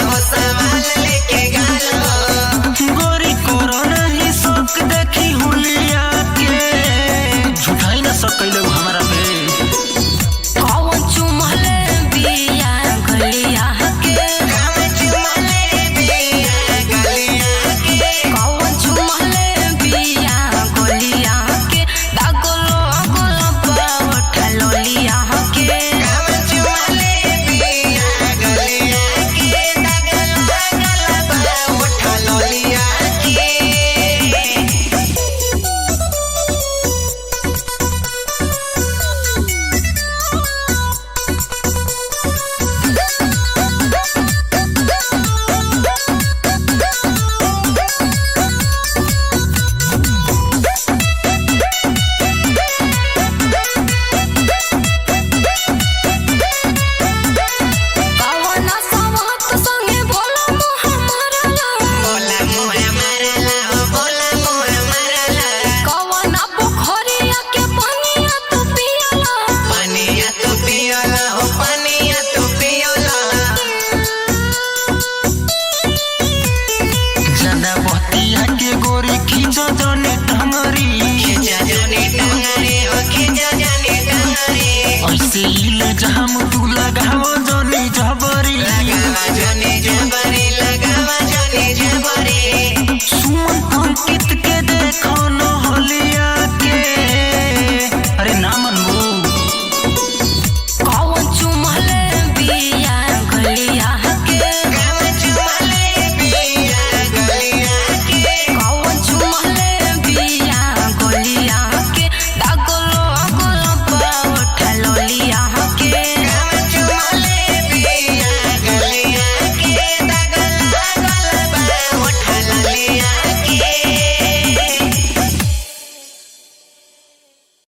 हो सवाल लेके गालो गोरी कोरोना ही शौक देखी हुलिया के झूठाई ना सकैले हमारा पे कौन चुमले बिया गलिया के कौन चुमले बिया गलिया के कौन चुमले बिया गलिया के दागलो गोलबा उठलो लिया के कौन चुमले बिया गलिया के दागला गलबा उठलो लिया के कौन सावत संगे बोला मोह मारला बोला मुहे मारला हो बोला मुहे मारला कौन पोखरिया के पानिया तू पियला पानिया तू पियोला हो पानिया तू पियोला ज्यादा बहतिया के गोरी खींचो जने टंगरी खिंचा जाने टंगरे हो खिंचा जाने टंगरे ऐसे इल्जाम तू लगाओ जने जबरी लगावा जाने